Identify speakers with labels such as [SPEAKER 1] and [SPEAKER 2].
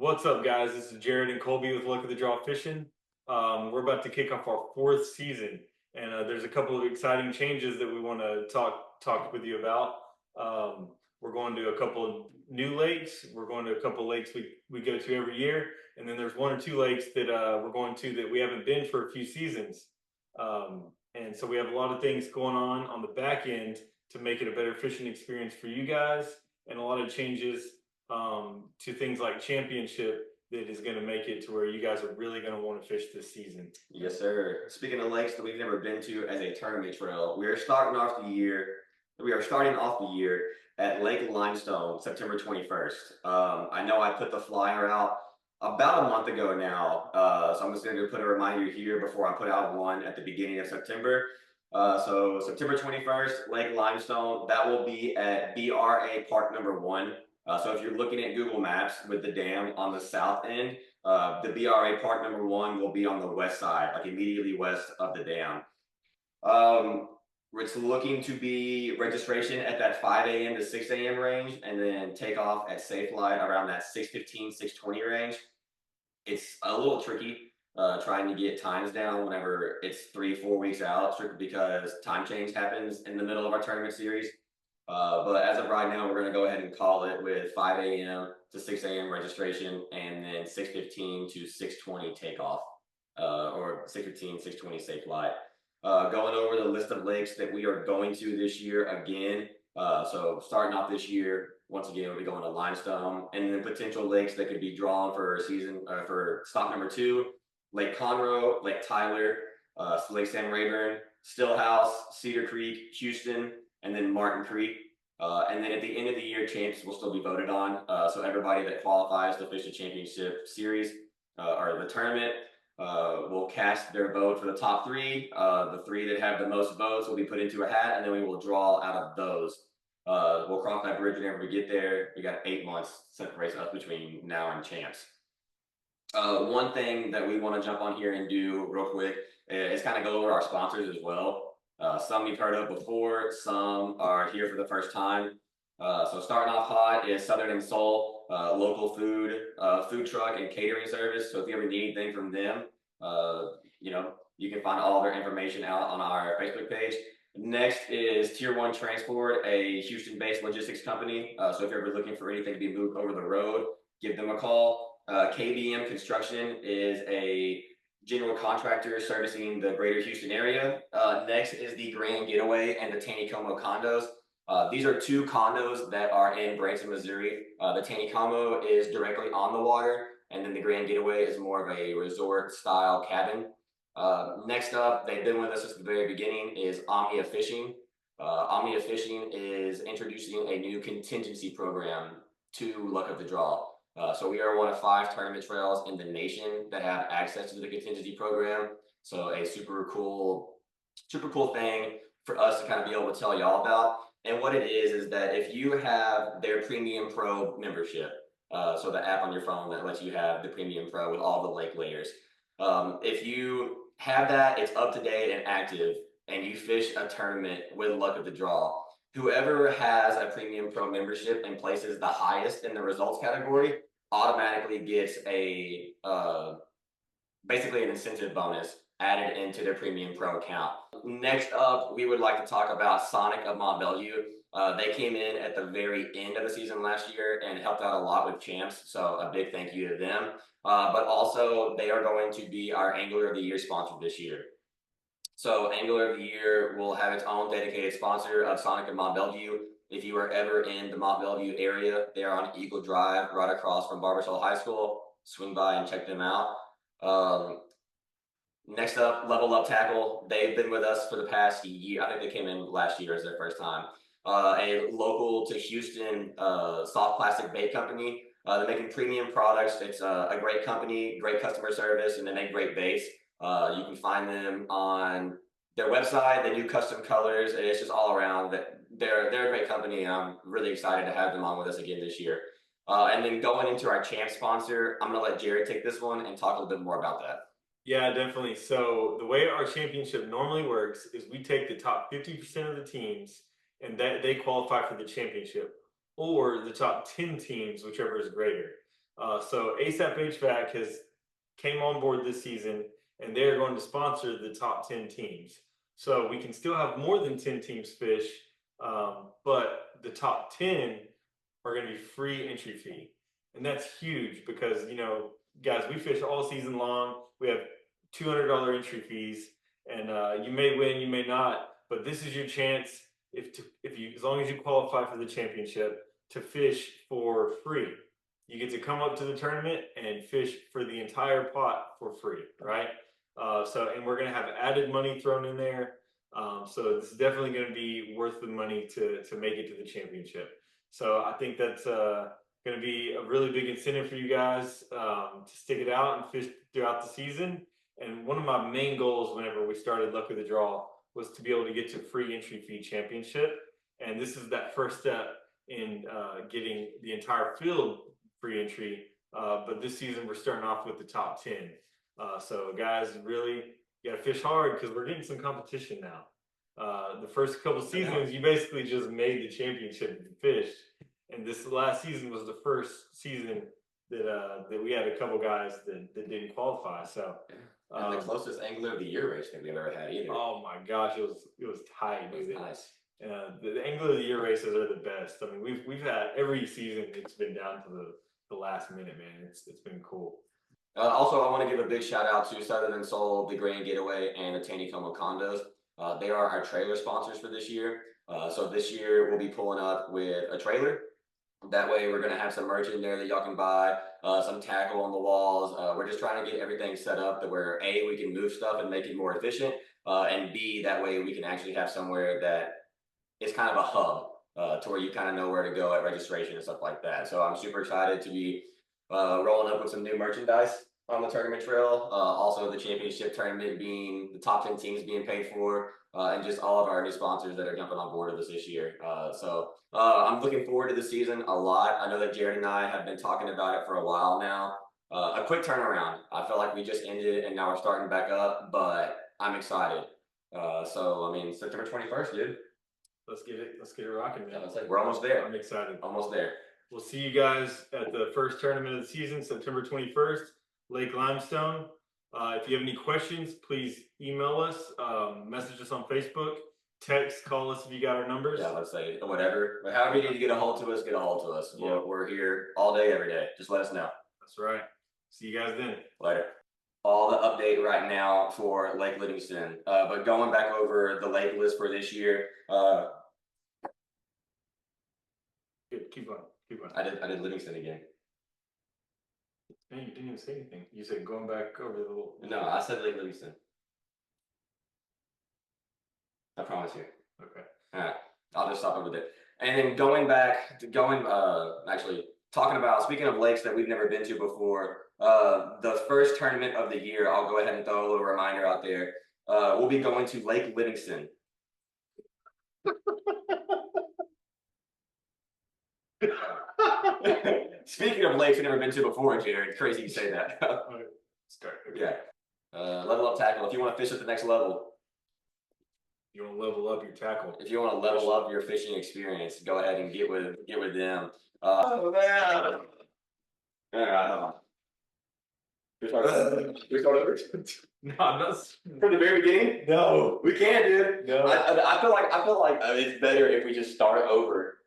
[SPEAKER 1] What's up, guys? This is Jared and Colby with Luck of the Draw Fishing. We're about to kick off our fourth season, and there's a couple of exciting changes that we want to talk with you about. We're going to a couple of new lakes. We're going to a couple of lakes we go to every year, and then there's one or two lakes that we're going to that we haven't been for a few seasons. And so we have a lot of things going on the back end to make it a better fishing experience for you guys, and a lot of changes to things like championship that is going to make it to where you guys are really going to want to fish this season.
[SPEAKER 2] Yes, sir. Speaking of lakes that we've never been to as a tournament trail, we are starting off the year. We are starting off the year at Lake Limestone, September 21st. I know I put the flyer out about a month ago now, so I'm just going to put a reminder here before I put out one at the beginning of September. So September 21st, Lake Limestone. That will be at BRA Park number 1. So if you're looking at Google Maps with the dam on the south end, the BRA Park number 1 will be on the west side, like immediately west of the dam. It's looking to be registration at that 5 a.m. to 6 a.m. range, and then take off at Safe Flight around that 6:15, 6:20 range. It's a little tricky trying to get times down whenever it's 3-4 weeks out, strictly because time change happens in the middle of our tournament series. But as of right now, we're going to go ahead and call it with 5 a.m. to 6 a.m. registration, and then 6:15 to 6:20 takeoff, or 6:15, 6:20 safe flight. Going over the list of lakes that we are going to this year again. So starting off this year, once again, we'll be going to Limestone, and then potential lakes that could be drawn for season for stop number 2: Lake Conroe, Lake Tyler, Lake Sam Rayburn, Stillhouse, Cedar Creek, Houston, and then Martin Creek. And then at the end of the year, champs will still be voted on. So everybody that qualifies to fish the championship series or the tournament will cast their vote for the top 3. The 3 that have the most votes will be put into a hat, and then we will draw out of those. We'll cross that bridge whenever we get there. We got 8 months separates us between now and champs. One thing that we want to jump on here and do real quick is kind of go over our sponsors as well. Some you've heard of before, some are here for the first time. So starting off hot is Southern and Soul, local food truck and catering service. So if you ever need anything from them, you can find all their information out on our Facebook page. Next is Tier 1 Transport, a Houston-based logistics company. So if you're ever looking for anything to be moved over the road, give them a call. KBM Construction is a general contractor servicing the greater Houston area. Next is the Grand Getaway and the Taneycomo condos. These are 2 condos that are in Branson, Missouri. The Taneycomo is directly on the water, and then the Grand Getaway is more of a resort style cabin. Next up, they've been with us since the very beginning, is Omnia Fishing. Omnia Fishing is introducing a new contingency program to Luck of the Draw. So we are one of 5 tournament trails in the nation that have access to the contingency program. So a super cool thing for us to kind of be able to tell y'all about. And what it is that if you have their Premium Pro membership, so the app on your phone that lets you have the Premium Pro with all the lake layers, if you have that, it's up to date and active, and you fish a tournament with Luck of the Draw, whoever has a Premium Pro membership and places the highest in the results category automatically gets a basically an incentive bonus added into their Premium Pro account. Next up, we would like to talk about Sonic of Mont Belvieu. They came in at the very end of the season last year and helped out a lot with champs, so a big thank you to them. But also, they are going to be our Angler of the Year sponsor this year. So Angler of the Year will have its own dedicated sponsor of Sonic of Mont Belvieu. If you are ever in the Mont Belvieu area, they are on Eagle Drive, right across from Barbasol High School. Swing by and check them out. Next up, Level Up Tackle. They've been with us for the past year. I think they came in last year as their first time. A local to Houston soft plastic bait company. They're making premium products. It's a great company, great customer service, and they make great baits. You can find them on their website. They do custom colors, and it's just all around that they're a great company. And I'm really excited to have them on with us again this year. And then going into our champ sponsor, I'm going to let Jared take this one and talk a little bit more about that.
[SPEAKER 1] Yeah, definitely. So the way our championship normally works is we take the top 50% of the teams, and that they qualify for the championship, or the top 10 teams, whichever is greater. So ASAP HVAC has came on board this season, and they're going to sponsor the top 10 teams. So we can still have more than 10 teams fish, but the top 10 are going to be free entry fee. And that's huge because, guys, we fish all season long. We have $200 entry fees, and you may win, you may not, but this is your chance if you as long as you qualify for the championship to fish for free. You get to come up to the tournament and fish for the entire pot for free, right? And we're gonna have added money thrown in there. So it's definitely going to be worth the money to make it to the championship. So I think that's going to be a really big incentive for you guys to stick it out and fish throughout the season. And one of my main goals whenever we started Luck of the Draw was to be able to get to free entry fee championship. And this is that first step in getting the entire field free entry. But this season we're starting off with the top 10. So guys, really, you gotta fish hard because we're getting some competition now. The first couple seasons, you basically just made the championship and fished, and this last season was the first season that we had a couple guys that didn't qualify. So,
[SPEAKER 2] and the closest Angler of the Year race that we've ever had either.
[SPEAKER 1] Oh my gosh, it was tight.
[SPEAKER 2] It was nice.
[SPEAKER 1] The Angler of the Year races are the best. I mean, we've had every season. It's been down to the last minute, man. It's been cool.
[SPEAKER 2] Also, I want to give a big shout out to Southern Soul, the Grand Getaway, and the Taneycomo Condos. They are our trailer sponsors for this year. So this year we'll be pulling up with a trailer. That way we're going to have some merch in there that y'all can buy, some tackle on the walls. We're just trying to get everything set up that where A, we can move stuff and make it more efficient, and B, that way we can actually have somewhere that is kind of a hub to where you kind of know where to go at registration and stuff like that. So I'm super excited to be rolling up with some new merchandise on the tournament trail. Also the championship tournament being the top 10 teams being paid for, and just all of our new sponsors that are jumping on board with us this year. I'm looking forward to the season a lot. I know that Jared and I have been talking about it for a while now. A quick turnaround. I feel like we just ended and now we're starting back up, but I'm excited. September 21st, dude.
[SPEAKER 1] Let's get it rocking, man.
[SPEAKER 2] Yeah, we're almost there.
[SPEAKER 1] I'm excited.
[SPEAKER 2] Almost there.
[SPEAKER 1] We'll see you guys at the first tournament of the season, September 21st, Lake Limestone. If you have any questions, please email us, message us on Facebook, text, call us if you got our numbers.
[SPEAKER 2] Yeah, let's say whatever. But however you need to get a hold to us, get a hold to us. Yeah. We're here all day, every day. Just let us know.
[SPEAKER 1] That's right. See you guys then.
[SPEAKER 2] Later. All the update right now for Lake Livingston. But going back over the lake list for this year.
[SPEAKER 1] Keep going.
[SPEAKER 2] I did Livingston again.
[SPEAKER 1] No, you didn't even say anything. You said going back over the little.
[SPEAKER 2] No, I said Lake Livingston. I promise you.
[SPEAKER 1] Okay.
[SPEAKER 2] All right. I'll just stop over there. And then actually talking about, speaking of lakes that we've never been to before, the first tournament of the year, I'll go ahead and throw a little reminder out there. We'll be going to Lake Livingston. Speaking of lakes we've never been to before, Jared, crazy you say that.
[SPEAKER 1] Start.
[SPEAKER 2] Yeah. Level up tackle. If you want to fish at the next level.
[SPEAKER 1] You want to level up your tackle.
[SPEAKER 2] If you want to level up your fishing experience, go ahead and get with them. Oh man. All right, hold on. We start over?
[SPEAKER 1] No, I'm not.
[SPEAKER 2] From the very beginning?
[SPEAKER 1] No.
[SPEAKER 2] We can, dude.
[SPEAKER 1] No.
[SPEAKER 2] I feel like it's better if we just start over